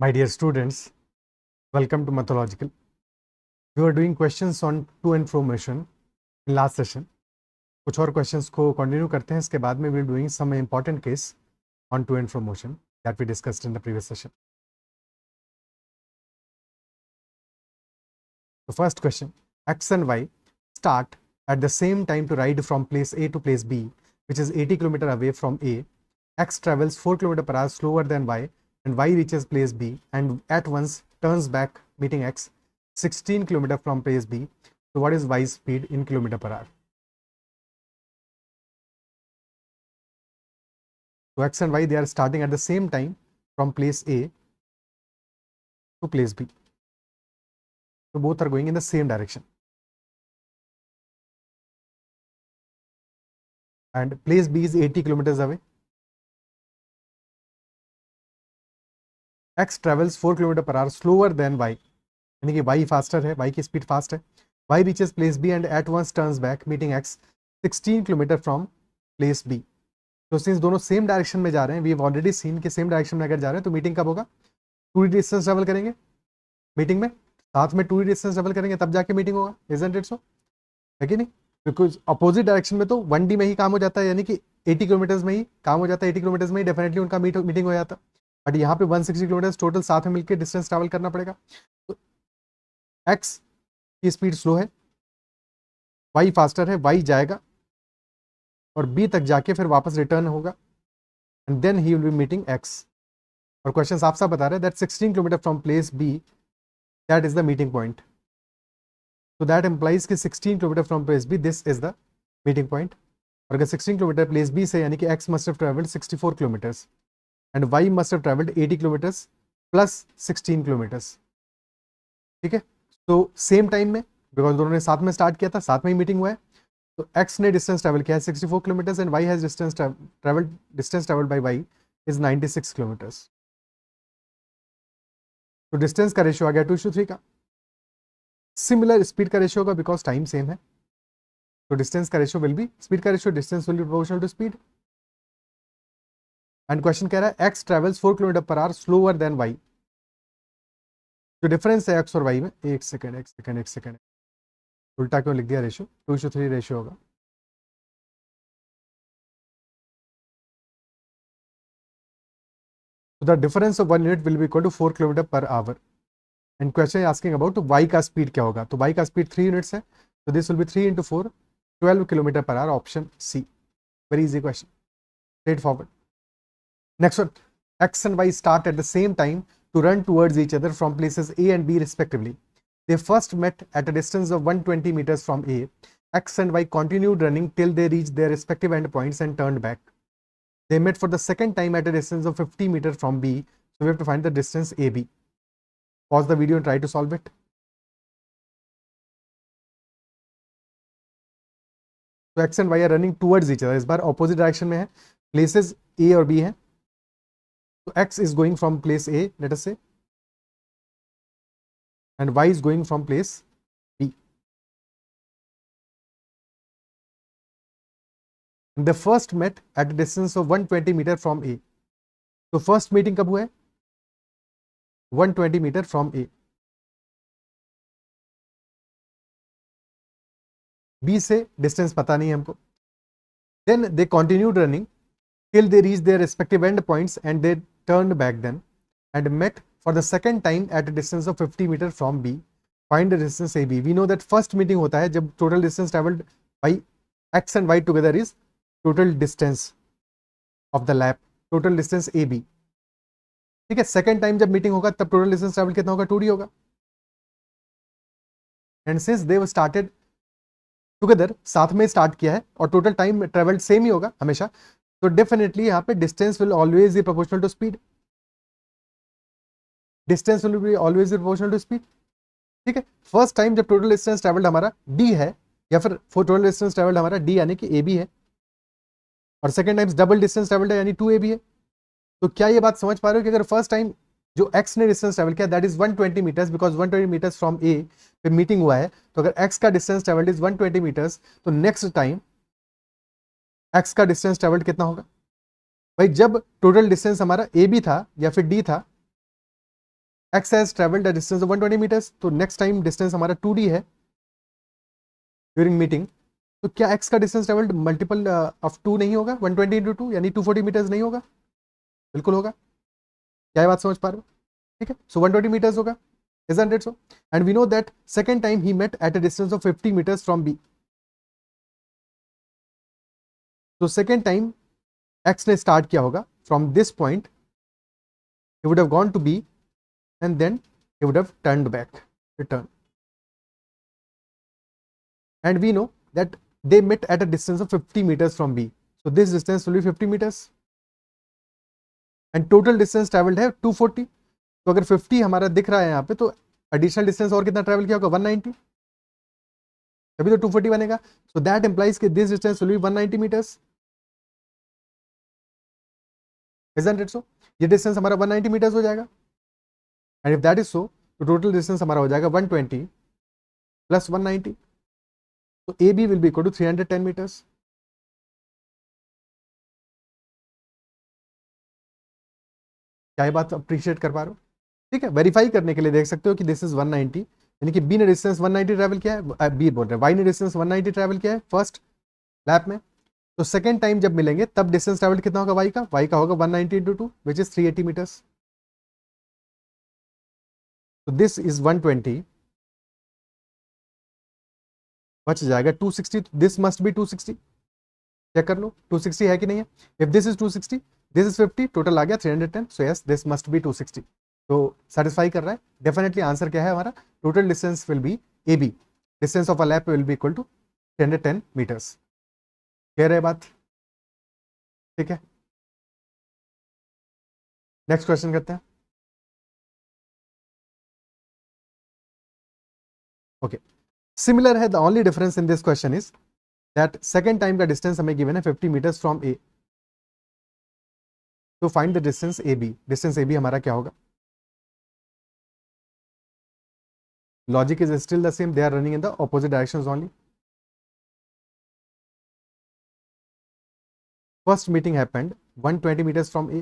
My dear students, welcome to Mathological. We were doing questions on to and fro motion in last session. कुछ और questions को continue करते हैं, इसके बाद में we'll doing some important case on to and fro motion that we discussed in the previous session. The first question, X and Y start at the same time to ride from place A to place B, which is 80 km away from A. X travels 4 km per hour slower than Y, and Y reaches place B and at once turns back meeting X 16 km from place B. So what is Y's speed in km per hour? So X and Y, they are starting at the same time from place A to place B. So both are going in the same direction. And place B is 80 kilometers away. X travels 4 km per hour slower than Y. यानी कि Y faster है, Y की speed fast है. Y reaches place B and at once turns back meeting X 16 km from place B. तो since दोनों same direction में जा रहे हैं, वी हैव ऑलरेडी सीन कि सेम डायरेक्शन में अगर जा रहे हैं तो मीटिंग कब होगा? 2d डिस्टेंस ट्रेवल करेंगे मीटिंग में, साथ में 2d डिस्टेंस ट्रेवल करेंगे तब जाके मीटिंग होगा. इजंट इट सो? है कि नहीं? बिकॉज अपोजिट डायरेक्शन में तो 1d में ही काम हो जाता है, यानी कि 80 किलोमीटर्स में ही काम हो जाता है. 80 किलोमीटर्स में ही डेफिनेटली उनका मीटिंग हो जाता है. बट यहाँ पे 160 किलोमीटर टोटल साथ में मिलकर डिस्टेंस ट्रैवल करना पड़ेगा. तो एक्स की स्पीड स्लो है, वाई फास्टर है, वाई जाएगा और बी तक जाके फिर वापस रिटर्न होगा and then he will be meeting X. और क्वेश्चन साफ साफ बता रहे हैं that 16 kilometre from place B that is the meeting point. तो दैट एम्प्लाइज कि 16 kilometre from place B this is the meeting point. और अगर 16 किलोमीटर प्लेस बी से, यानी कि X must have travelled 64 kilometres and Y must have travelled 80 kilometres plus 16 kilometres. ठीक है, तो सेम टाइम में, बिकॉज दोनों ने साथ में स्टार्ट किया था, साथ में ही मीटिंग हुआ है, तो एक्स ने डिस्टेंस ट्रेवल किया है 64 kilometres and Y has distance travelled by Y is 96 kilometres. तो डिस्टेंस का रेशियो आ गया 2:3 का. सिमिलर स्पीड का रेशियो होगा बिकॉज टाइम सेम है. तो डिस्टेंस का रेशियो विल बी, स्पीड का ratio distance will be proportional to speed. And question कह रहा है X travels 4 kilometre per hour slower than Y. जो डिफरेंस है एक्स और वाई में, एक सेकेंड उल्टा क्यों लिख दिया रेशियो? 2:3 रेशियो होगा. So the difference of 1 unit will be equal to 4 km per hour. And question is asking about y का स्पीड क्या होगा? तो y का स्पीड 3 यूनिट्स है, so this will be 3 into 4, 12 km per hour. Option C. Very easy question, straightforward. Next one, x and y start at the same time to run towards each other from places A and B respectively. They first met at a distance of 120 meters from A. X and y continued running till they reached their respective endpoints and turned back. They met for the second time at a distance of 50 meters from B. So we have to find the distance AB. Pause the video and try to solve it. So X and Y are running towards each other. इस बार opposite direction में है. Places A और B हैं. So X is going from place A, let us say, and Y is going from place B. And they first met at a distance of 120 meters from A. तो first meeting कब हुआ है? 120 metre from A. B से distance पता नहीं है हमको. Then they continued running till they reached their respective end points and they turned back then and met for the second time at a distance of 50 meters from B. Find the distance AB. We know that first meeting होता है जब total distance traveled by X and Y together is total distance of the lap, total distance AB. ठीक है, second time जब meeting होगा तब total distance travel कितना होगा? 2D होगा. And since they started together, साथ में स्टार्ट किया है और टोटल टाइम ट्रेवल्ड सेम ही होगा हमेशा, तो डेफिनेटली यहाँ पे distance will always be proportional to speed. Distance will be always be proportional to speed. ठीक है, फर्स्ट टाइम जब टोटल डिस्टेंस ट्रेवल्ड हमारा डी है, या फिर टोटल डिस्टेंस ट्रेवल्ड हमारा डी यानी कि ए बी है, और second time double distance travelled है यानी 2AB है. तो क्या ये बात समझ पा रहे हो कि अगर फर्स्ट टाइम जो x ने डिस्टेंस ट्रेवल किया that is 120 metres, because 120 metres from A पे मीटिंग हुआ है, तो अगर x का डिस्टेंस ट्रेवल्ड इज 120 मीटर्स, तो नेक्स्ट टाइम x का डिस्टेंस ट्रेवल्ड कितना होगा? भाई जब टोटल डिस्टेंस हमारा ए बी था या फिर डी था, x has travelled a distance of 120 metres, तो नेक्स्ट टाइम डिस्टेंस हमारा 2d है ड्यूरिंग मीटिंग, तो क्या x का डिस्टेंस ट्रेवल्ड मल्टीपल ऑफ 2 नहीं होगा? 120 इंटू 2 यानी 240 मीटर्स नहीं होगा? बिल्कुल होगा। क्या ये बात समझ पा रहे हो? ठीक है, सो 120 मीटर्स होगा, isn't it so? And we know that second time he met at a distance of 50 meters from B. तो सेकेंड टाइम x ने स्टार्ट किया होगा from this point, he would have gone to B and then he would have turned back, return. And we know that they met at a distance of 50 meters from B. So this distance will be 50 meters. And total distance traveled है 240. तो अगर 50 हमारा दिख रहा है यहाँ पे, तो एडिशनल डिस्टेंस और कितना ट्रेवल किया होगा? 190, तभी तो 240 बनेगा. सो दैट इंप्लाइज कि this distance will be 190 metres. Isn't it so? ये डिस्टेंस हमारा 190 मीटर्स हो जाएगा. And if that is so, तो टोटल डिस्टेंस हमारा हो जाएगा 120 प्लस 190. तो A B will be equal to 310 metres. क्या ये बात अप्रिशिएट कर पा रहे हो? ठीक है, वेरीफाई करने के लिए देख सकते हो कि दिस इज 190, यानी कि बी ने डिस्टेंस 190 ट्रैवल किया है, बी बोल रहे हैं वाई ने डिस्टेंस 190 ट्रैवल किया है फर्स्ट लैप में. तो सेकंड टाइम जब मिलेंगे तब डिस्टेंस ट्रैवल कितना होगा? वाई का होगा 190 इंटू 2 विच इज 380 मीटर्स. तो दिस इज 120, बच जाएगा 260. This must be 260. चेक कर लो 260 है कि नहीं है. If this is 260, this is 50, total आ गया 310. So yes, this must be 260. तो सेटिस्फाई कर रहा है. डेफिनेटली आंसर क्या है हमारा? Total distance will be A B. Distance of a lap will be equal to 310 metres. Clear है बात? ठीक है, नेक्स्ट क्वेश्चन करते हैं. ओके, सिमिलर है. The only difference in this question is that second time का डिस्टेंस हमें given है 50 मीटर्स फ्रॉम ए. तो find the distance A B. Distance A B हमारा क्या होगा? Logic is still the same, they are running in the opposite directions only. First meeting happened 120 metres from A.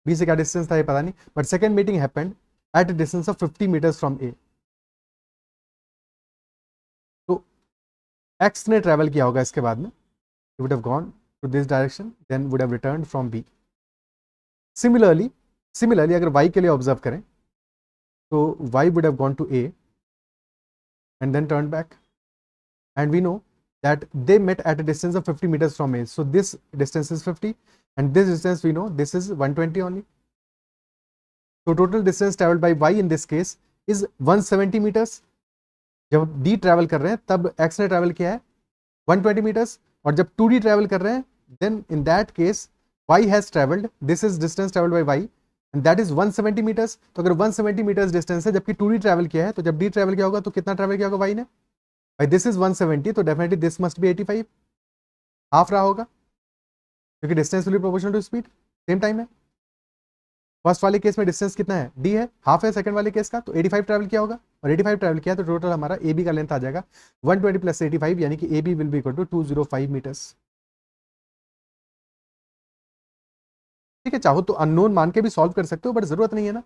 B से क्या distance था ये पता नहीं, but second meeting happened at a distance of 50 metres from A. तो X ने travel किया होगा इसके बाद में, he would have gone to this direction, then would have returned from B. Similarly अगर y के लिए ऑब्जर्व करें तो y would have gone to A and then turned back, and we know that they met at a distance of 50 meters from A. So this distance is 50 and this distance we know this is 120 only. So total distance traveled by y in this case is 170 meters. जब d travel कर रहे हैं तब x ने travel किया है 120 metres, और जब 2d ट्रैवल कर रहे हैं then in that case y has travelled, this is distance travelled by y and that is 170 metres. तो अगर 170 मीटर्स डिस्टेंस है जबकि 2d ट्रैवल किया है, तो जब d ट्रैवल किया होगा तो कितना ट्रैवल किया होगा y ने? भाई दिस इज 170, तो definitely this must be 85, half रहा होगा क्योंकि distance will be proportional to speed. Same time है. फर्स्ट वाले केस में डिस्टेंस कितना है? d है, हाफ है सेकंड वाले केस का, तो 85 ट्रैवल किया होगा, और 85 ट्रैवल किया तो टोटल हमारा ए बी का लेंथ आ जाएगा 120 प्लस 85, यानी कि A B will be equal to 205 metres. ठीक है, चाहो तो अननोन मान के भी सॉल्व कर सकते हो, बट जरूरत नहीं है ना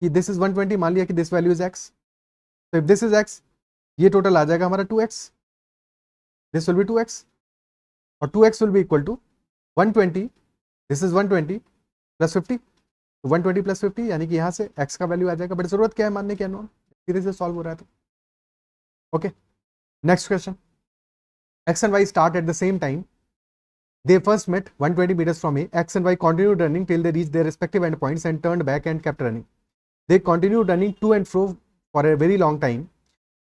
कि दिस इज 120, मान लिया कि दिस वैल्यू इज एक्स, तो इफ दिस इज एक्स, ये टोटल आ जाएगा हमारा 2x, this will be 2x, और 2x will be equal to 120, this is 120 plus 50, तो 120 प्लस 50 यानी कि यहाँ से x का वैल्यू आ जाएगा, बट जरूरत क्या है मानने की अननोन, सीधे से सॉल्व हो रहा है. तो okay, next question. x and y start at the same time. They first met 120 meters from A. X and Y continued running till they reached their respective endpoints and turned back and kept running. They continued running to and fro for a very long time.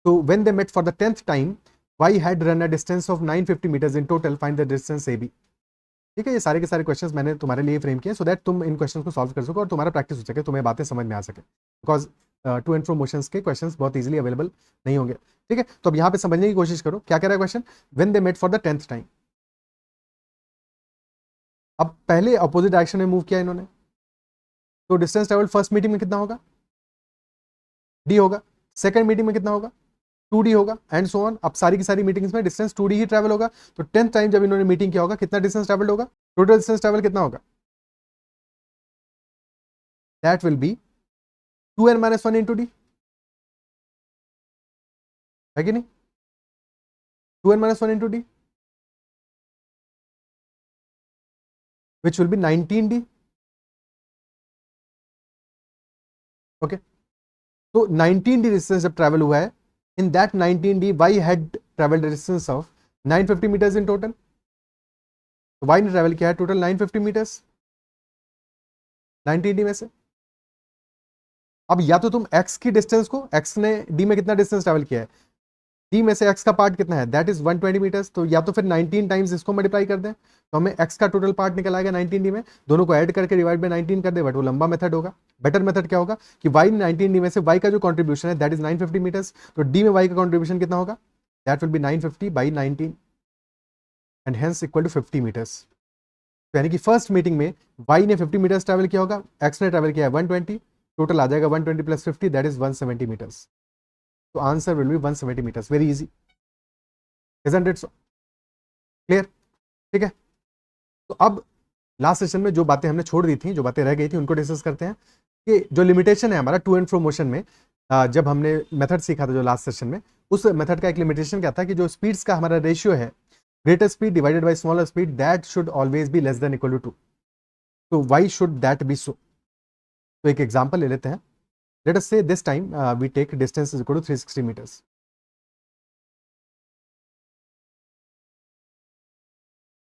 So when they met for the 10th time, Y had run a distance of 950 meters in total. Find the distance AB. ठीक है, ये सारे के सारे questions मैंने तुम्हारे लिए frame किए सो दैट तुम इन क्वेश्चंस को सॉल्व कर सको और तुम्हारा प्रैक्टिस हो सके, तुम्हें बातें समझ में आ सके, because to and fro motions के क्वेश्चंस बहुत इजीली अवेलेबल नहीं होंगे. ठीक है, तो अब यहाँ पे समझने की कोशिश करो क्या कह रहा है question. When they met for the 10th time. अब पहले अपोजिट डायरेक्शन में मूव किया इन्होंने, तो डिस्टेंस ट्रेवल फर्स्ट मीटिंग में कितना होगा? d होगा. सेकंड मीटिंग में कितना होगा? 2d होगा, एंड सो ऑन. अब सारी की सारी मीटिंग्स में डिस्टेंस 2d ही ट्रैवल होगा. तो 10th टाइम जब इन्होंने मीटिंग किया होगा कितना डिस्टेंस ट्रैवल होगा? टोटल डिस्टेंस ट्रैवल कितना होगा? That will be 2n-1 into D, है कि नहीं? 2n-1 into D which will be 19d. Okay, तो 19d डिस्टेंस जब ट्रेवल हुआ है, in that 19d y had travelled distance of 950 metres in total. तो y ने ट्रेवल किया है टोटल 950 मीटर्स 19d में से. अब या तो तुम x की डिस्टेंस को, x ने d में कितना डिस्टेंस ट्रेवल किया है, d में से x का पार्ट कितना है, दैट इज 120 मीटर्स, तो या तो फिर 19 टाइम्स इसको मल्टीप्लाई कर दें तो हमें x का टोटल पार्ट निकल आएगा 19d में, दोनों को ऐड करके डिवाइड बाय 19 कर दे, बट वो लंबा मेथड होगा. बेटर मेथड क्या होगा कि y 19d में से y का जो कंट्रीब्यूशन है दैट इज 950 मीटर्स, तो d में y का कंट्रीब्यूशन कितना होगा, that will be 950 by 19 and hence equal to 50 metres. तो यानी कि फर्स्ट मीटिंग में y ने 50 मीटर्स ट्रैवल किया होगा, x ने ट्रैवल किया है 120, टोटल आ जाएगा 120 प्लस 50 दैट इज 170 मीटर्स. तो answer will be 170 metres. Very easy, isn't it so? Clear? ठीक है, तो अब लास्ट सेशन में जो बातें हमने छोड़ दी थी, जो बातें रह गई थी, उनको डिस्कस करते हैं कि जो लिमिटेशन है हमारा टू एंड फ्रो मोशन में, जब हमने मेथड सीखा था जो लास्ट सेशन में, उस मेथड का एक लिमिटेशन क्या था कि जो स्पीड्स का हमारा रेशियो है, greater speed divided by smaller speed, that should always be less than equal to 2. तो why should that be so? तो एक एग्जांपल ले लेते हैं. Let us say this time we take distance is equal to 360 metres.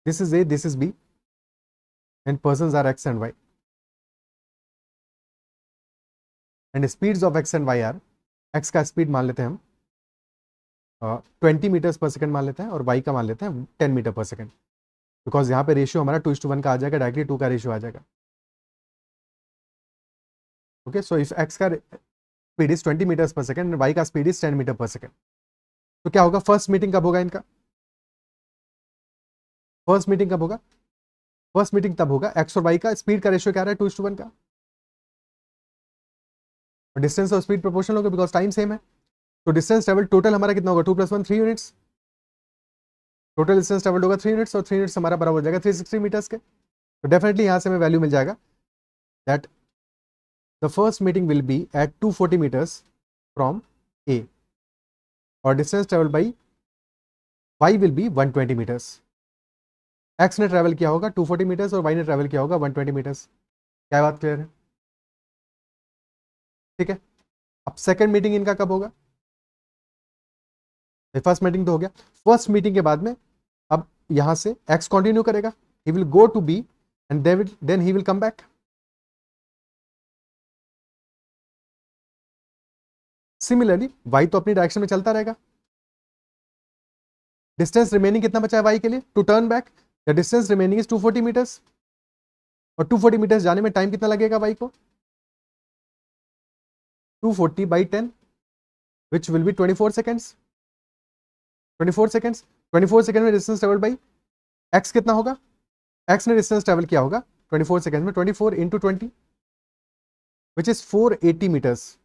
This is A, this is B, and persons are X and Y. And speeds of X and Y are, X का speed मान लेते हैं हम 20 metres पर second मान लेते हैं, और Y का मान लेते हैं 10 मीटर पर सेकंड, बिकॉज यहाँ पे रेशियो हमारा 2:1 का आ जाएगा, डायरेक्टली 2 का रेशियो आ जाएगा. ओके, सो इफ X का स्पीड इज 20 मीटर्स पर सेकंड एंड Y का स्पीड इज 10 मीटर पर सेकंड, तो क्या होगा, फर्स्ट मीटिंग कब होगा इनका? फर्स्ट मीटिंग कब होगा? फर्स्ट मीटिंग तब होगा X और Y का स्पीड का रेशियो क्या रहा है, 2:1 का, और डिस्टेंस और स्पीड प्रोपोर्शनल होगा बिकॉज टाइम सेम है. तो डिस्टेंस ट्रेवल टोटल हमारा कितना होगा, 2 + 1 3 यूनिट्स. टोटल डिस्टेंस ट्रेवल्ड होगा 3 यूनिट्स, और 3 यूनिट्स हमारा बराबर हो जाएगा 360 मीटर्स के. तो डेफिनेटली यहाँ से हमें वैल्यू मिल जाएगा that the first meeting will be at 240 metres from A, और distance travel by Y will be 120 metres. X ने ट्रेवल किया होगा 240 मीटर्स और वाई ने ट्रेवल किया होगा 120 मीटर्स. क्या बात क्लियर है? ठीक है, अब सेकेंड मीटिंग इनका कब होगा? फर्स्ट मीटिंग तो हो गया. फर्स्ट मीटिंग के बाद में अब यहां से एक्स कंटिन्यू करेगा, he will go to B and then he will come back. Similarly Y तो अपनी डायरेक्शन में चलता रहेगा. डिस्टेंस रिमेनिंग कितना बचा है वाई के लिए to turn back? The distance remaining is 240 metres, और 240 मीटर्स जाने में टाइम कितना लगेगा वाई को? 240 by 10 which will be 24 seconds. 24 seconds, 24 second में डिस्टेंस ट्रेवल बाई एक्स कितना होगा? एक्स ने डिस्टेंस ट्रेवल किया होगा 24 सेकेंड में, 24 into 20 which is 480 metres.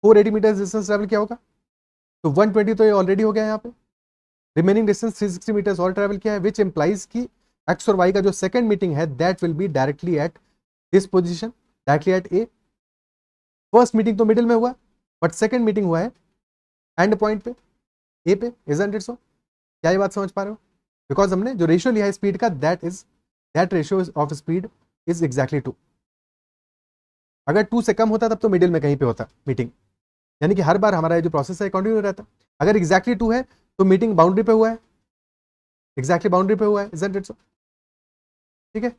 480 metres distance travel किया होगा, तो 120 तो ये ऑलरेडी हो गया यहाँ पे. रिमेनिंग डिस्टेंस 360 मीटर्स और ट्रेवल किया है, विच इंप्लाइज की एक्स और वाई का जो सेकंड मीटिंग है that will be directly at this position, directly at A. First meeting तो मिडिल में हुआ, बट सेकंड मीटिंग हुआ है एंड पॉइंट पे, ए पे. इजंट इट सो? क्या ये बात समझ पा रहे हो? बिकॉज हमने जो रेशियो लिया है स्पीड का, that ratio of speed is exactly 2. अगर 2 से कम होता तब तो मिडिल में कहीं पे होता मीटिंग, यानी कि हर बार हमारा जो प्रोसेस है कंटिन्यू रहता. अगर एग्जैक्टली 2 है तो मीटिंग बाउंड्री पे हुआ है, एग्जैक्टली बाउंड्री पे हुआ है. Isn't it so? ठीक है,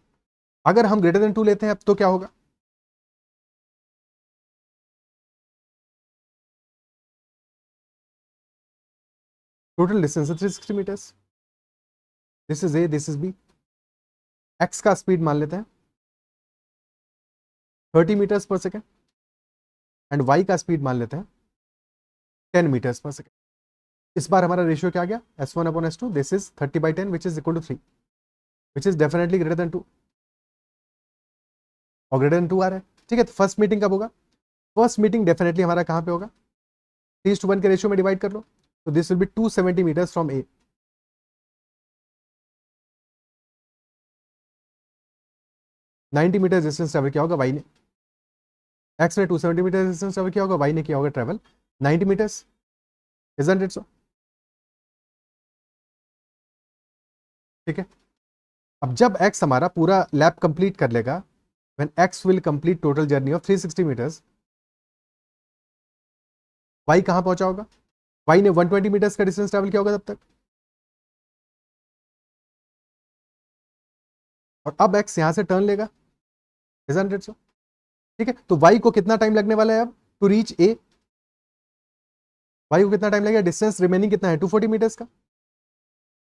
अगर हम ग्रेटर देन 2 लेते हैं अब तो क्या होगा? टोटल डिस्टेंस है 360 metres. This is A, this is B. X का स्पीड मान लेते हैं 30 metres per second, and Y का स्पीड मान लेते हैं 10 मीटर्स पर सेकेंड. इस बार हमारा रेशियो क्या आ गया, S1/S2, this is 30/10 which is equal to 3, which is definitely greater than 2, और ग्रेटर देन 2 आ रहा है. ठीक है, तो फर्स्ट मीटिंग कब होगा? फर्स्ट मीटिंग डेफिनेटली हमारा कहाँ पे होगा, 3:1 के रेशियो में डिवाइड कर लो, तो this will be 270 metres from A. 90 metre distance travel किया होगा वाई ने, एक्स ने 270 मीटर डिस्टेंस ट्रेवल किया होगा, वाई ने किया होगा travel 90 metres, isn't it so? ठीक है, अब जब x हमारा पूरा लैप कंप्लीट कर लेगा, when x will complete total journey of 360 metres, y कहां पहुंचा होगा? y ने 120 मीटर्स का डिस्टेंस ट्रेवल किया होगा तब तक, और अब x यहां से टर्न लेगा, इजंट इट सो? ठीक है, तो y को कितना टाइम लगने वाला है अब टू रीच a? y को कितना टाइम लगेगा? डिस्टेंस रिमेनिंग कितना है? 240 मीटर्स का।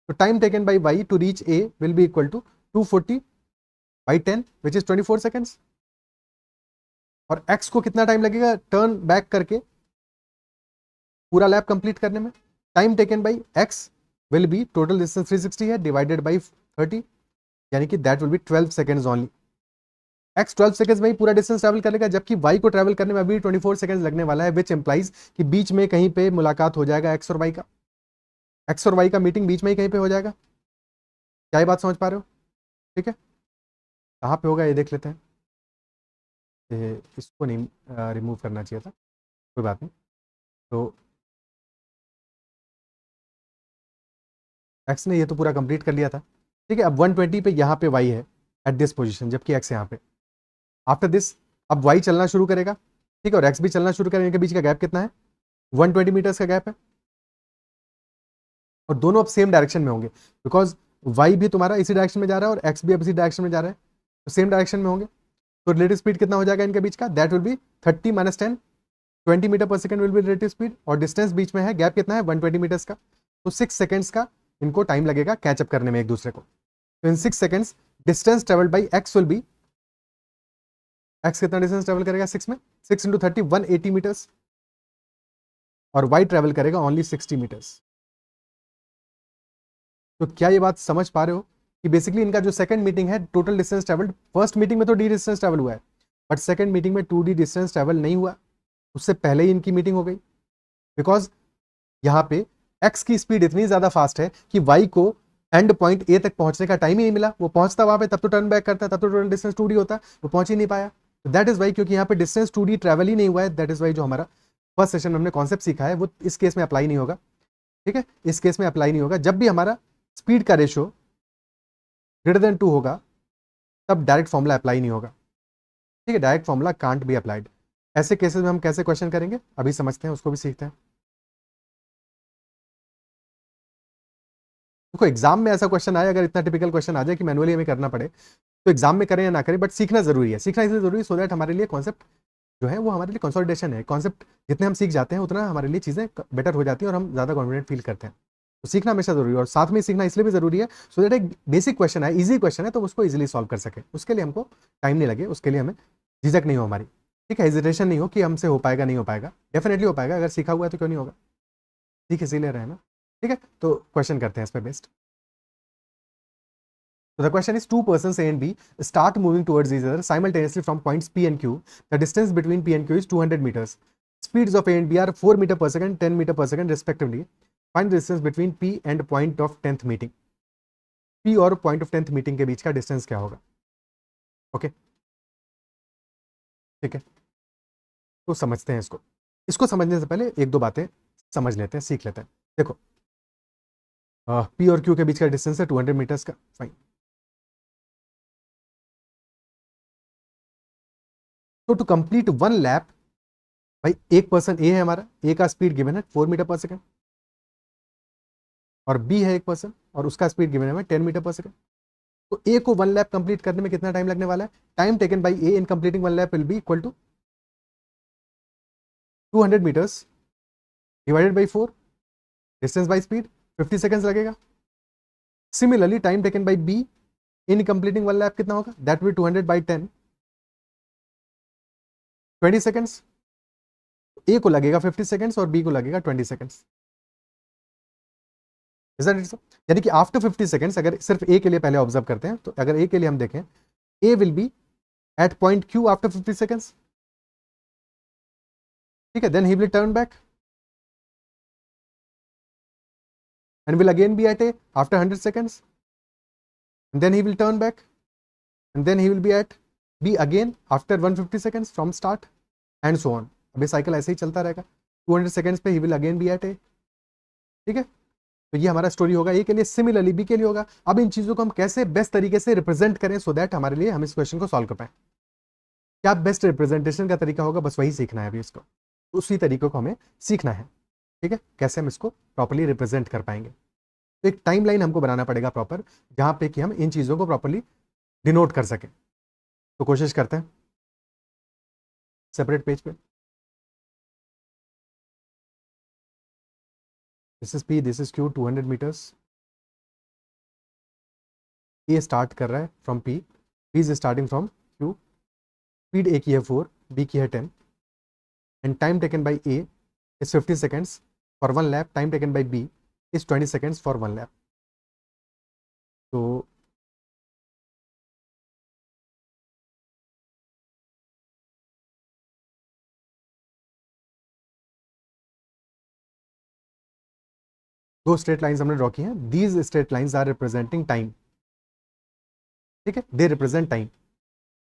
तो time taken by y to reach a will be equal to 240 by 10 which is 24 seconds. और x को कितना टाइम लगेगा टर्न बैक करके पूरा लैप कंप्लीट करने में? Time taken by x will be, total distance 360 है, डिवाइडेड बाई 30, यानी कि that will B 12 seconds only. x 12 seconds में ही पूरा डिस्टेंस ट्रैवल करेगा, जबकि y को ट्रैवल करने में अभी 24 सेकंड्स लगने वाला है, विच इंप्लाइज कि बीच में कहीं पे मुलाकात हो जाएगा x और y का, x और y का मीटिंग बीच में ही कहीं पे हो जाएगा। क्या ये बात समझ पा रहे हो? ठीक है, कहाँ पे होगा ये देख लेते हैं। इसको नहीं रिमूव करना चाहिए था, कोई बात नहीं। तो x ने ये तो पूरा कंप्लीट कर लिया था, ठीक है। अब 120 पे यहाँ पे y है एट दिस पोजिशन, जबकि x यहाँ पे। आफ्टर दिस अब y चलना शुरू करेगा, ठीक है, और x भी चलना शुरू करेगा। इनके बीच का गैप कितना है? 120 मीटर्स का गैप है, और दोनों अब सेम डायरेक्शन में होंगे, बिकॉज y भी तुम्हारा इसी डायरेक्शन में जा रहा है और x भी अब इसी डायरेक्शन में जा रहा है, तो सेम डायरेक्शन में होंगे। तो रिलेटिव स्पीड कितना हो जाएगा इनके बीच का? दैट विल बी 30 - 10, 20 मीटर पर second will be relative speed, और डिस्टेंस बीच में है, गैप कितना है? 120 मीटर्स का। तो 6 सेकंड्स का इनको टाइम लगेगा कैचअप करने में एक दूसरे को। तो इन 6 seconds distance travelled by x will be, x कितना डिस्टेंस ट्रेवल करेगा 6 में? 6 × 30 180 मीटर्स, और y ट्रेवल करेगा ओनली 60 मीटर्स। तो क्या ये बात समझ पा रहे हो कि बेसिकली इनका जो सेकंड मीटिंग है, total distance travelled, first meeting में तो d डिस्टेंस ट्रेवल हुआ है, बट सेकंड मीटिंग में 2d डिस्टेंस ट्रेवल नहीं हुआ, उससे पहले ही इनकी मीटिंग हो गई। बिकॉज यहाँ पे x की स्पीड इतनी ज्यादा फास्ट है कि y को एंड पॉइंट a तक पहुंचने का टाइम ही नहीं मिला। वो पहुंचता वहां पे तब तो टर्न बैक करता, तब तो टोटल डिस्टेंस 2d होता, वो पहुंच ही नहीं पाया। दैट इज वाई, क्योंकि यहाँ पे डिस्टेंस 2d ट्रेवल ही नहीं हुआ है। दैट इज वाई जो हमारा फर्स्ट सेशन में हमने कॉन्सेप्ट सीखा है, वो इस केस में अप्लाई नहीं होगा। ठीक है, इस केस में अप्लाई नहीं होगा। जब भी हमारा स्पीड का रेशो ग्रेटर देन 2 होगा, तब डायरेक्ट फॉर्मूला अप्लाई नहीं होगा। ठीक है, direct formula can't be applied. ऐसे केसेस में हम कैसे क्वेश्चन करेंगे अभी समझते हैं, उसको भी सीखते हैं। देखो एग्जाम में ऐसा क्वेश्चन आए, अगर इतना टिपिकल क्वेश्चन आ जाए कि मैनुअली हमें करना पड़े, तो एग्जाम में करें या ना करें, बट सीखना जरूरी है। सीखना इसलिए जरूरी है सो दैट हमारे लिए कॉन्सेप्ट जो है वो हमारे लिए कंसोलिडेशन है। कॉन्सेप्ट जितने हम सीख जाते हैं उतना हमारे लिए चीज़ें बेटर हो जाती हैं और हम ज़्यादा कॉन्फिडेंट फील करते हैं। तो सीखना हमेशा जरूरी है, और साथ में सीखना इसलिए भी जरूरी है सो दैट एक बेसिक क्वेश्चन है, ईजी क्वेश्चन है, तो उसको ईजिली सॉल्व कर सके। उसके लिए हमको टाइम नहीं लगे, उसके लिए हमें झिझक नहीं हो हमारी। ठीक है, हेजिटेशन नहीं हो कि हमसे हो पाएगा नहीं हो पाएगा, डेफिनेटली हो पाएगा। अगर सीखा हुआ है तो क्यों नहीं होगा? ठीक है, इसीलिए रहे ना। ठीक है, तो क्वेश्चन करते हैं इस पर based. So the question is, two persons A and B start moving towards each other simultaneously from points P and Q. The distance between P and Q is 200 meters. Speeds of A and B are 4 meter per second, 10 meter per second respectively. Find the distance between P and point of 10th meeting. P और point of 10th meeting के बीच का distance क्या होगा? Okay, ठीक है, तो समझते हैं इसको। इसको समझने से पहले एक दो बातें समझ लेते हैं, सीख लेते हैं। देखो P और Q के बीच का डिस्टेंस है 200 मीटर्स का, फाइन। तो टू कंप्लीट वन लैप, भाई एक पर्सन ए है हमारा, ए का स्पीड गिवन है 4 मीटर पर सेकंड, और बी है एक पर्सन और उसका स्पीड गिवन है 10 मीटर पर सेकंड। तो ए को वन लैप कंप्लीट करने में कितना टाइम लगने वाला है? Time taken by A in completing one lap will be equal to 200 metres divided by 4, distance by speed, 50 seconds लगेगा। Similarly time taken by B in completing one lap कितना होगा? That will 200 by 10, 20 seconds. A को लगेगा 50 seconds और B को लगेगा 20 seconds. यानी कि आफ्टर 50 सेकंड्स, अगर सिर्फ ए के लिए पहले ऑब्जर्व करते हैं, तो अगर ए के लिए हम देखें, A will be at point Q after 50 seconds. ठीक है, then he will turn back and will again be at A after 100 seconds, and then he will turn back, and then he will be at B again after 150 seconds from start. And so on. अब ये cycle ऐसे ही चलता रहेगा, 200 seconds पे he will again be at A. ठीक है, तो ये हमारा स्टोरी होगा ए के लिए, सिमिलरली बी के लिए होगा। अब इन चीजों को हम कैसे बेस्ट तरीके से रिप्रेजेंट करें सो दैट हमारे लिए हम इस क्वेश्चन को सॉल्व कर पाए। क्या बेस्ट रिप्रेजेंटेशन का तरीका होगा, बस वही सीखना है अभी इसको, उसी तरीके को हमें सीखना है। ठीक है, कैसे हम इसको प्रॉपर्ली रिप्रेजेंट कर पाएंगे। तो एक टाइमलाइन हमको बनाना पड़ेगा प्रॉपर, जहां पे कि हम इन चीजों को प्रॉपर्ली डिनोट कर सकें। तो कोशिश करते हैं सेपरेट पेज पे। This is P, this is Q, 200 metres. A start कर रहा है from P, P is starting from Q. Speed A की है 4, बी की है 10, and time taken by A is 50 seconds for one lap. Time taken by B is 20 seconds for one lap. तो दो straight lines हमने draw की हैं। These straight lines are representing time. ठीक है, they represent time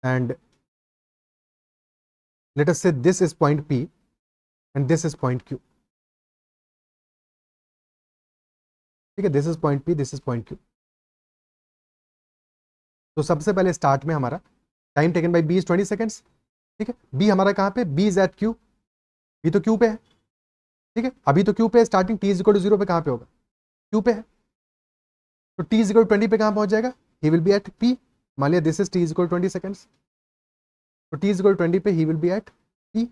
and let us say this is point P and this is point Q। ठीक है, this is point P, this is point Q। तो सबसे पहले start में हमारा time taken by B is 20 seconds. ठीक है, B हमारा कहाँ पे, B is at Q, B तो Q पे है। ठीक है, अभी तो Q पे है, starting T is equal to 0 पे कहाँ पे होगा, Q पे है। तो T इज इक्वल टू 20 पे कहाँ पहुंच जाएगा, he will be at P। मान लिया this is T is equal 20 seconds, तो T इज इक्वल 20 पे he will be at P।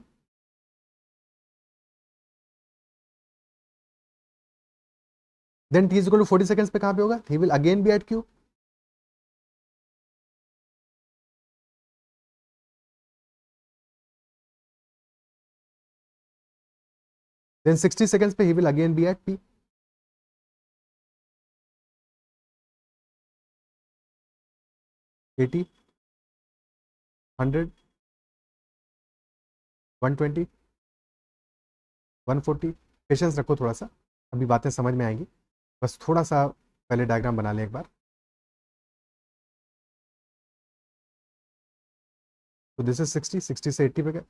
Then T is equal to 40 seconds पे कहाँ पे होगा, he will again be at Q। Then 60 seconds पे he will again be at P। 80, 100, 120, 140। Patience रखो थोड़ा सा, अभी बातें समझ में आएंगी। बस थोड़ा सा पहले डायग्राम बना लें एक बार। तो दिस इज 60, 60 से 80 पे गए।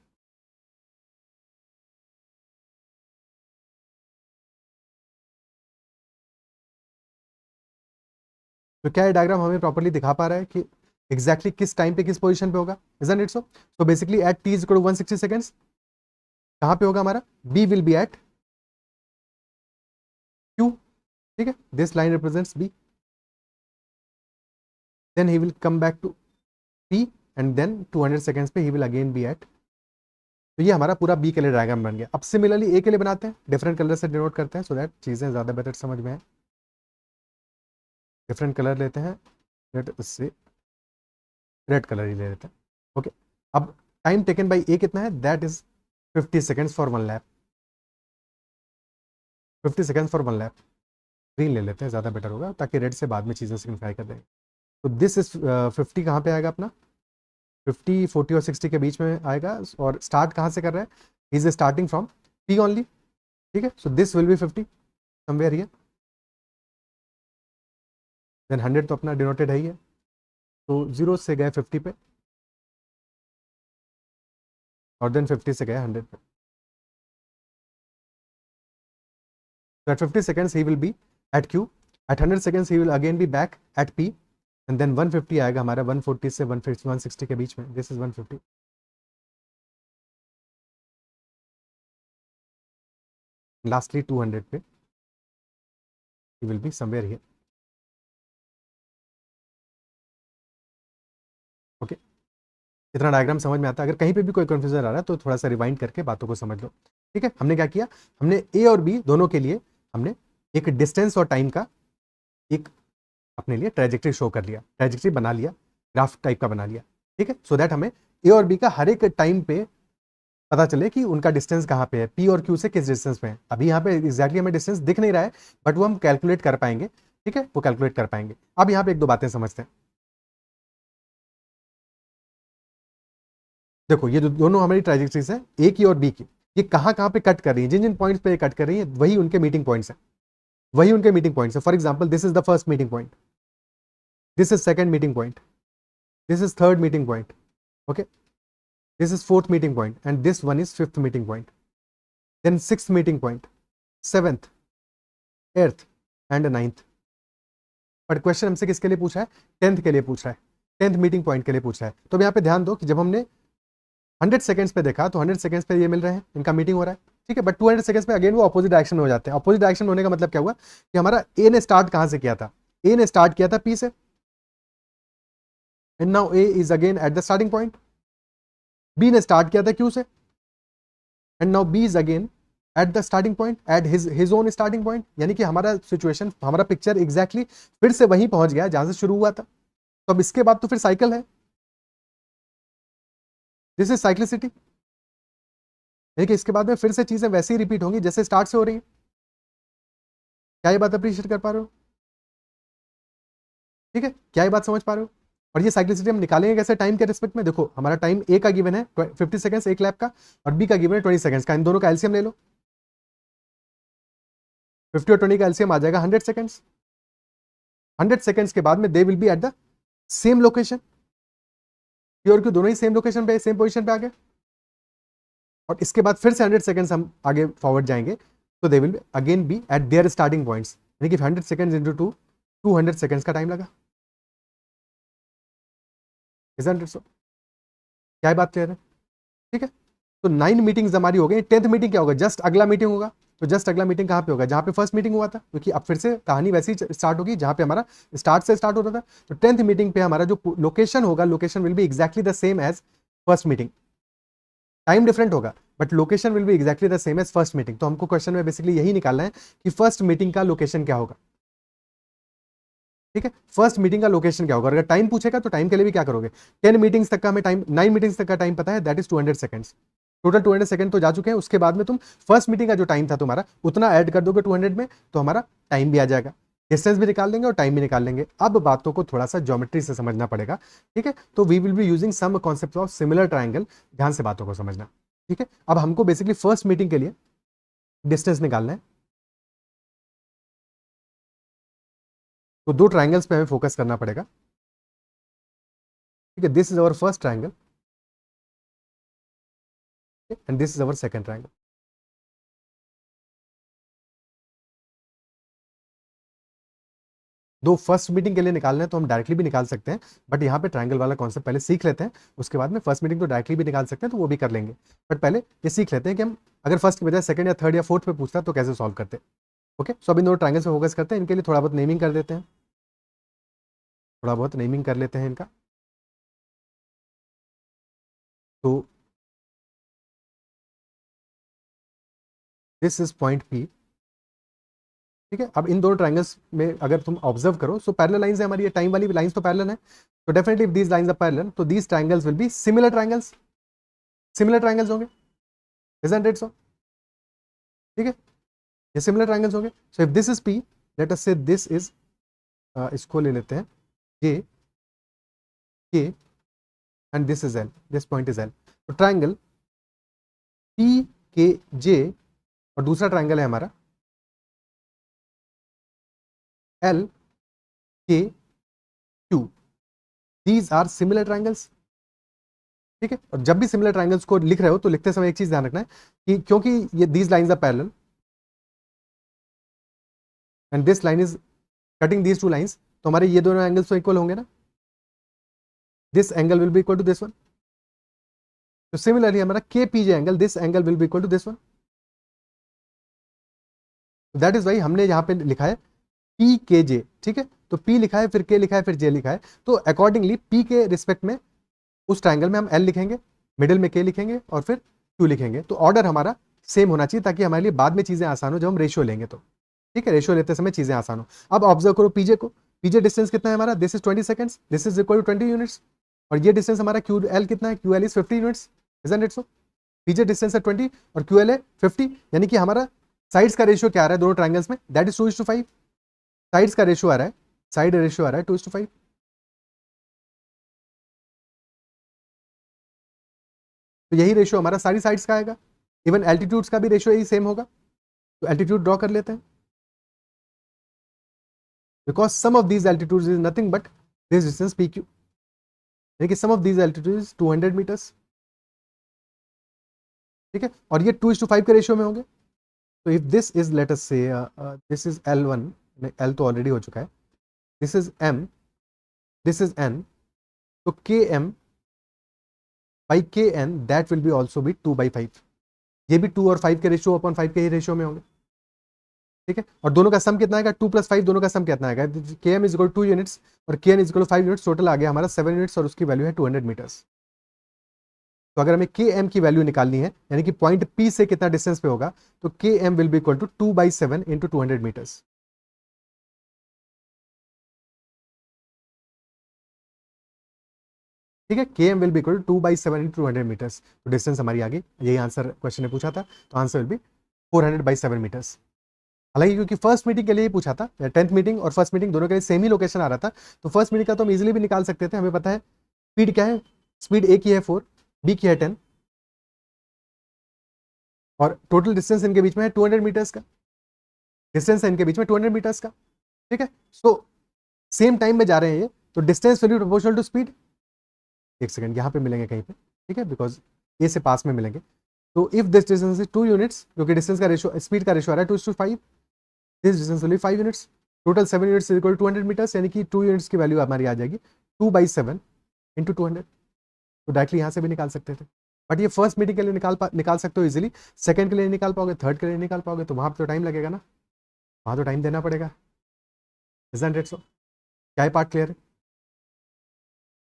तो क्या ये डायग्राम हमें प्रॉपर्ली दिखा पा रहा है कि एग्जैक्टली किस टाइम पे किस पोजीशन पे होगा, इजंट इट सो? तो basically at T is equal to 160 seconds कहाँ पे होगा हमारा, B will be at Q। ठीक है, this line represents B। Then he will come back to P and then 200 seconds पे he will again be at. तो ये हमारा पूरा बी के लिए डायग्राम बन गया। अब सिमिलरली ए के लिए बनाते हैं, डिफरेंट कलर से डिनोट करते हैं सो दैट चीज़ें ज़्यादा बेटर समझ में आए। डिफरेंट कलर लेते हैं, लेट उससे रेड कलर ही ले लेते हैं। ओके, अब टाइम टेकन बाई ए कितना है, that is 50 seconds for one lap. 50 seconds for one lap, green ले लेते हैं, ज़्यादा बेटर होगा ताकि रेड से बाद में चीज़ें सिग्निफाई कर देंगे। तो दिस इज 50 कहाँ पे आएगा अपना, 50, 40 और 60 के बीच में आएगा। और स्टार्ट कहाँ से कर रहा है, is starting from P only. ठीक है, so this will be 50 somewhere here. Then 100 तो अपना डिनोटेड है ही है, तो 0 से गए 50 पे और देन 50 से गए 100 पे। So at 50 seconds he will be at Q, at 100 seconds he will again be back at P, and then 150 आएगा हमारा 140 से 150 160 के बीच में, this is 150। Lastly 200 पे he will be somewhere here। Okay, इतना डायग्राम समझ में आता है। अगर कहीं पे भी कोई कंफ्यूजन आ रहा है तो थोड़ा सा रिवाइंड करके बातों को समझ लो। ठीक है, हमने क्या किया, हमने ए और बी दोनों के लिए हमने एक डिस्टेंस और टाइम का एक अपने लिए ट्रेजेक्ट्री शो कर लिया, ट्रेजेक्ट्री बना लिया, ग्राफ टाइप का बना लिया। ठीक है, सो दैट हमें ए और बी का हर एक टाइम पे पता चले कि उनका डिस्टेंस कहाँ पे है, पी और क्यू से किस डिस्टेंस पे है। अभी यहाँ पे एग्जैक्टली हमें डिस्टेंस दिख नहीं रहा है, बट वो हम कैलकुलेट कर पाएंगे। ठीक है, वो कैलकुलेट कर पाएंगे। अब यहाँ पे एक दो बातें समझते हैं। देखो ये दोनों हमारी ट्राइजेक्ट्रीज है, ए की और बी की। ये कहाँ कहाँ पे कट कर रही है, जिन जिन पॉइंट्स पे कट कर रही है वही उनके मीटिंग पॉइंट्स है, वही उनके मीटिंग पॉइंट्स है। For example this is the first meeting point, this is second meeting point, this is third meeting point. Okay, This is 4th meeting point and this one is 5th meeting point. Then 6th meeting point, 7th, 8th and 9th. But question हमसे किसके लिए पूछा है? 10th के लिए पूछ रहा है, 10th मीटिंग पॉइंट के लिए पूछ रहा है. तो यहाँ पे ध्यान दो कि जब हमने 100 सेकंड्स पे देखा तो 100 सेकंड्स पे ये मिल रहे हैं, इनका मीटिंग हो रहा है, ठीक है. बट 200 सेकंड्स पे अगेन वो ऑपोजिट डायरेक्शन में हो जाते हैं. ऑपोजिट डायरेक्शन में होने का मतलब क्या हुआ कि हमारा ए ने स्टार्ट कहां से किया था? ए ने स्टार्ट किया था पी से, and now A is again at the starting point. B ने स्टार्ट किया था क्यू से, and now B is again at the starting point, at his own starting point. यानी कि हमारा सिचुएशन, हमारा पिक्चर एग्जैक्टली फिर से वहीं पहुंच गया जहां से शुरू हुआ था. तो अब इसके बाद तो फिर साइकिल है. This is cyclicity. यानी कि इसके बाद में फिर से चीजें वैसे ही रिपीट होंगी जैसे स्टार्ट से हो रही है. क्या ये बात अप्रिशिएट कर पा रहे हो? ठीक है, क्या ये बात समझ पा रहे हो? और ये साइक्लिसिटी हम निकालेंगे कैसे टाइम के रिस्पेक्ट में? देखो हमारा टाइम ए का गिवन है 50 सेकंड्स एक लैप का, और बी का गिवन है 20 सेकंड्स का. इन दोनों का एलसीएम ले लो. 50 और 20 का एलसीएम आ जाएगा 100 सेकंड्स. 100 सेकंड्स के बाद में they will be at the same location. और क्यों दोनों ही सेम लोकेशन पे, सेम पोजीशन पे आ गए. और इसके बाद फिर से 100 सेकंड्स हम आगे फॉरवर्ड जाएंगे तो they will again be at their starting points. यानी कि 100 सेकंड्स इंटू 2, 200 सेकंड्स का टाइम लगा. क्या बात क्लियर है? ठीक है. तो 9 मीटिंग्स हमारी हो गई. 10th मीटिंग क्या होगा? जस्ट अगला मीटिंग होगा. तो जस्ट अगला मीटिंग कहाँ पे होगा? जहाँ पे फर्स्ट मीटिंग हुआ था, क्योंकि अब फिर से कहानी वैसी ही स्टार्ट होगी जहाँ पे हमारा स्टार्ट से स्टार्ट हो रहा था. तो 10th मीटिंग पे हमारा जो लोकेशन होगा, location will be exactly the same as first meeting. Time different होगा but location will be exactly the same as first meeting. तो हमको क्वेश्चन में बेसिकली यही निकालना है कि फर्स्ट मीटिंग का लोकेशन क्या होगा. ठीक है, फर्स्ट मीटिंग का लोकेशन क्या होगा. अगर टाइम पूछेगा तो टाइम के लिए भी क्या करोगे? 10 मीटिंग्स तक का हमें टाइम, 9 मीटिंग्स तक का टाइम पता है, that is 200 seconds. Total 200 second तो जा चुके हैं. उसके बाद में तुम फर्स्ट मीटिंग का जो टाइम था तुम्हारा उतना ऐड कर दोगे 200 में, तो हमारा टाइम भी आ जाएगा. डिस्टेंस भी निकाल लेंगे और टाइम भी निकाल लेंगे. अब बातों को थोड़ा सा ज्योमेट्री से समझना पड़ेगा. ठीक है, तो we will be using some concept of similar triangle. ध्यान से बातों को समझना. ठीक है, अब हमको बेसिकली फर्स्ट मीटिंग के लिए डिस्टेंस निकालना है. तो दो ट्राइंगल्स पे हमें फोकस करना पड़ेगा. ठीक है, this is our first triangle and this is our second triangle. दो फर्स्ट मीटिंग के लिए निकालना है तो हम डायरेक्टली भी निकाल सकते हैं, बट यहाँ पे ट्राइंगल वाला कॉन्सेप्ट पहले सीख लेते हैं. उसके बाद में फर्स्ट मीटिंग तो डायरेक्टली भी निकाल सकते हैं, तो वो भी कर लेंगे. बट पहले ये सीख लेते हैं कि हम अगर फर्स्ट की बजाय सेकंड या थर्ड या फोर्थ पे पूछता तो कैसे सॉल्व करते हैं. ओके, सो अभी दो ट्राइंगल्स पे फोकस करते हैं. इनके लिए थोड़ा बहुत नेमिंग कर देते हैं, थोड़ा बहुत नेमिंग कर लेते हैं इनका. तो दिस इज पॉइंट पी. ठीक है, अब इन दोनों ट्राइंगल्स में अगर तुम ऑब्जर्व करो सो पैरेलल लाइंस है हमारी, ये टाइम वाली लाइंस तो पैरेलल है. तो definitely if these lines are parallel तो these triangles will be similar triangles. Similar triangles होंगे, इजंट इट सो? ठीक है, ये सिमिलर ट्राइंगल्स होंगे. So if this is P, let us say this is, इसको ले लेते हैं J K, and this is L, this point is L. तो ट्राइंगल पी के जे और दूसरा ट्राइंगल है हमारा L K Q. These are similar triangles. ठीक है, और जब भी सिमिलर ट्राइंगल्स को लिख रहे हो तो लिखते समय एक चीज ध्यान रखना है कि क्योंकि ये these lines are parallel and this line is cutting these two lines, तो हमारे ये दोनों एंगल्स तो इक्वल होंगे ना. This angle will be equal to this one. तो सिमिलरली हमारा K P J angle, this angle will be equal to this one. That is why हमने यहाँ पे लिखा है पी के जे. ठीक है, तो पी लिखा है, फिर के लिखा है, फिर जे लिखा है. तो अकॉर्डिंगली पी के रिस्पेक्ट में उस ट्राइंगल में हम एल लिखेंगे, मिडिल में के लिखेंगे और फिर क्यू लिखेंगे. तो ऑर्डर हमारा सेम होना चाहिए ताकि हमारे लिए बाद में चीजें आसान हो जब हम रेशियो लेंगे तो. ठीक है, रेशियो लेते समय चीजें आसान हो. अब ऑब्जर्व करो पीजे को. पीजे डिस्टेंस कितना है हमारा? This is 20 seconds, this is equal to 20 units. और ये डिस्टेंस हमारा क्यू एल कितना है? Q L is 50 units. Isn't it so? PJ distance है 20 और क्यू एल है 50. यानी कि हमारा साइड्स का रेशियो क्या आ रहा है दोनों ट्राइंगल्स में? That is 2:5. साइड्स का रेशियो आ रहा है, साइड रेशियो आ रहा है 2:5. तो यही रेशियो हमारा सारी साइड्स का आएगा. इवन एल्टीट्यूड्स का भी रेशियो यही सेम होगा. तो एल्टीट्यूड ड्रॉ कर लेते हैं. Because sum of these altitudes is nothing but this distance P Q. यानी कि sum of these altitude is 200 metres. ठीक है, और ये 2:5 के रेशियो में होंगे। तो if this is late us say this is L1, L तो ऑलरेडी हो चुका है, this is M, this is N, तो Km by Kn that will be also be 2/5, ये भी 2 और 5 के रेशियो अपॉन 5 के ही रेशियो में होंगे। ठीक है, और दोनों का सम कितना आएगा, 2 + 5, दोनों का सम कितना आएगा, Km इज इक्वल 2 यूनिट्स और Kn is equal 5 units, total आ गया हमारा 7 यूनिट्स और उसकी वैल्यू है 200 मीटर्स। तो अगर हमें Km की वैल्यू निकालनी है, यानी कि पॉइंट P से कितना डिस्टेंस पे होगा, तो Km will be equal to 2/7 into 200 metres. ठीक है, Km will be equal to 2/7 into 200 metres. तो डिस्टेंस हमारी आ गई, यही आंसर क्वेश्चन ने पूछा था, तो आंसर विल बी 400/7 मीटर्स। हालांकि क्योंकि फर्स्ट मीटिंग के लिए ही पूछा था, 10th मीटिंग और फर्स्ट मीटिंग दोनों के लिए सेम ही लोकेशन आ रहा था, तो फर्स्ट मीटिंग का तो हम इजीली भी निकाल सकते थे। हमें पता है स्पीड क्या है, स्पीड ए की है 4, बी की है 10, और टोटल डिस्टेंस इनके बीच में है 200 मीटर्स का, डिस्टेंस है इनके बीच में 200 मीटर्स का। ठीक है, सो सेम टाइम में जा रहे हैं ये, तो distance will be proportional to speed. एक सेकंड, यहाँ पे मिलेंगे कहीं पे, ठीक है, बिकॉज ए से पास में मिलेंगे। तो if this distance is 2 units, क्योंकि डिस्टेंस का रेशियो, स्पीड का रेशियो आ रहा है 2:5, this distance will be 5 units, total 7 units is equal to 200 metres, यानी कि 2 यूनिट्स की वैल्यू हमारी आ जाएगी 2/7 इंटू 200। तो डायरेक्टली यहाँ से भी निकाल सकते थे, बट ये फर्स्ट मीटिंग के लिए निकाल सकते हो इजीली, सेकंड के लिए निकाल पाओगे, थर्ड के लिए निकाल पाओगे, तो वहाँ पर तो टाइम लगेगा ना, वहाँ तो टाइम देना पड़ेगा। इजंट इट सो? क्या पार्ट क्लियर है?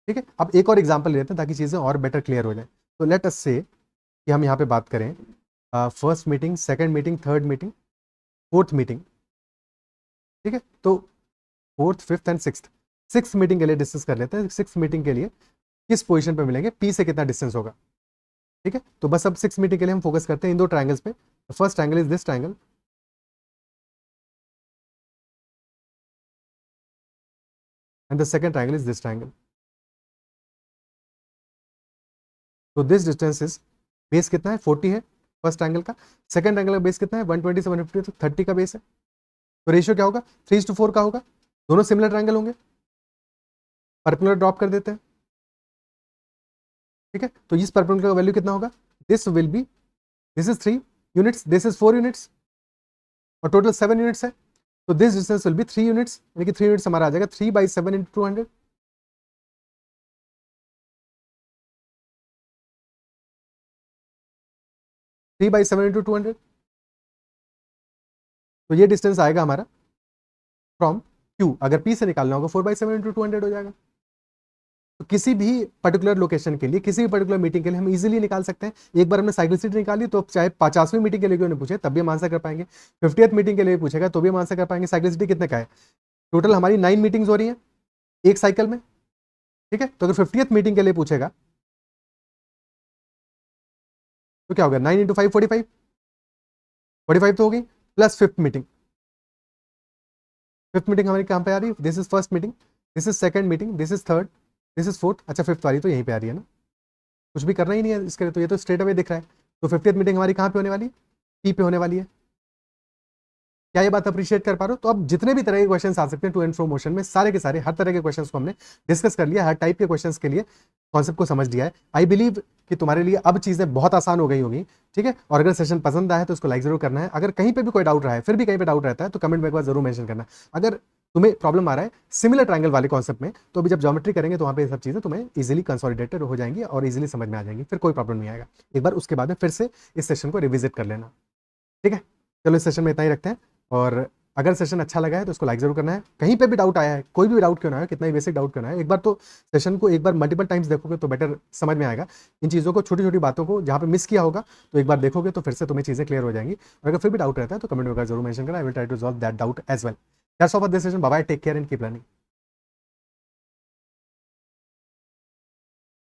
ठीक है, अब एक और एग्जांपल लेते हैं ताकि चीज़ें और बेटर क्लियर हो जाए। तो लेट अस से कि हम यहाँ पे बात करें first meeting, second meeting, third meeting, fourth meeting. ठीक है, तो fourth, fifth and sixth meeting के लिए डिस्कस कर लेते हैं। सिक्स्थ मीटिंग के लिए किस पोजीशन पे मिलेंगे, पी से कितना डिस्टेंस होगा। ठीक है, तो बस अब सिक्स मीटिंग के लिए हम फोकस करते हैं इन दो ट्राइंगल्स पे। First triangle is this triangle, and the second triangle is this triangle. तो दिस डिस्टेंस इज, बेस कितना है 40 है फर्स्ट ट्राइंगल का, सेकंड ट्राइंगल का बेस कितना है 120 से 150, तो 30 का बेस है। तो रेशियो क्या होगा, 3:4 का होगा। दोनों सिमिलर ट्राइंगल होंगे, परपेंडिकुलर ड्रॉप कर देते हैं। ठीक है, तो इस परपेंडिकुलर का वैल्यू कितना होगा, this will B, this is 3 units, this is 4 units, और टोटल 7 यूनिट्स है। तो this distance will B 3 units, यानी कि 3 यूनिट्स हमारा आ जाएगा 3/7 इंटू 200। 3/7 इंटू 200, तो ये डिस्टेंस आएगा हमारा फ्रॉम क्यू, अगर पी से निकालना होगा 4/7 इंटू 200 हो जाएगा। तो किसी भी पर्टिकुलर लोकेशन के लिए, किसी भी पर्टिकुलर मीटिंग के लिए हम इजीली निकाल सकते हैं। एक बार हमने साइक्लिसिटी निकाली, तो चाहे 50वीं मीटिंग के लिए क्यों नहीं पूछे, तब भी हम आंसर कर पाएंगे। 50th मीटिंग के लिए पूछेगा तो भी हम आंसर कर पाएंगे। साइक्लिसिटी कितने का है, टोटल हमारी 9 मीटिंग्स हो रही हैं एक साइकिल में। ठीक है, तो अगर 50th मीटिंग के लिए पूछेगा तो क्या होगा, 9 × 5 45, 45 तो होगी, plus fifth meeting. Fifth meeting हमारी कहाँ पे आ रही है, this is first meeting, this is second meeting, this is third, this is fourth. अच्छा, फिफ्थ वाली तो यहीं पे आ रही है ना, कुछ भी करना ही नहीं है इसके लिए, तो ये तो स्ट्रेट अवे दिख रहा है। तो 50th मीटिंग हमारी कहाँ पे होने वाली है, पी पे होने वाली है। क्या ये बात अप्रिशिएट कर पा रहे हो? तो अब जितने भी तरह के क्वेश्चन आ सकते हैं टू एंड फ्रो मोशन में, सारे के सारे हर तरह के क्वेश्चन को हमने डिस्कस कर लिया, हर टाइप के क्वेश्चन के लिए कॉन्सेप्ट को समझ लिया है। आई बिलीव कि तुम्हारे लिए अब चीजें बहुत आसान हो गई होंगी। ठीक है, और अगर सेशन पसंद आया तो उसको लाइक जरूर करना है। अगर कहीं पे भी कोई डाउट रहा है, फिर भी कहीं पे डाउट रहता है, तो कमेंट में एक बार जरूर मेंशन करना। अगर तुम्हें प्रॉब्लम आ रहा है सिमिलर ट्रायंगल वाले कॉन्सेप्ट में, तो अभी जब ज्योमेट्री करेंगे तो वहाँ पे ये सब चीजें तुम्हें इजीली कंसोलिडेटेड हो जाएंगी और इजीली समझ में आ जाएंगी, फिर कोई प्रॉब्लम नहीं आएगा। एक बार उसके बाद में फिर से इस सेशन को रिविजिट कर लेना। ठीक है, चलो इस सेशन में इतना ही रखते हैं, और अगर सेशन अच्छा लगा है तो उसको लाइक जरूर करना है। कहीं पे भी डाउट आया है, कोई भी डाउट क्यों ना है, कितना ही बेसिक डाउट क्यों ना है, एक बार तो सेशन को एक बार मल्टीपल टाइम्स देखोगे तो बेटर समझ में आएगा इन चीज़ों को, छोटी छोटी बातों को जहाँ पे मिस किया होगा तो एक बार देखोगे तो फिर से तुम्हें चीज़ें क्लियर हो जाएंगी। और अगर फिर भी डाउट रहता है तो कमेंट में जरूर मेंशन करना, I will try to solve that doubt as well. That's all for this session, bye bye, take care and keep learning.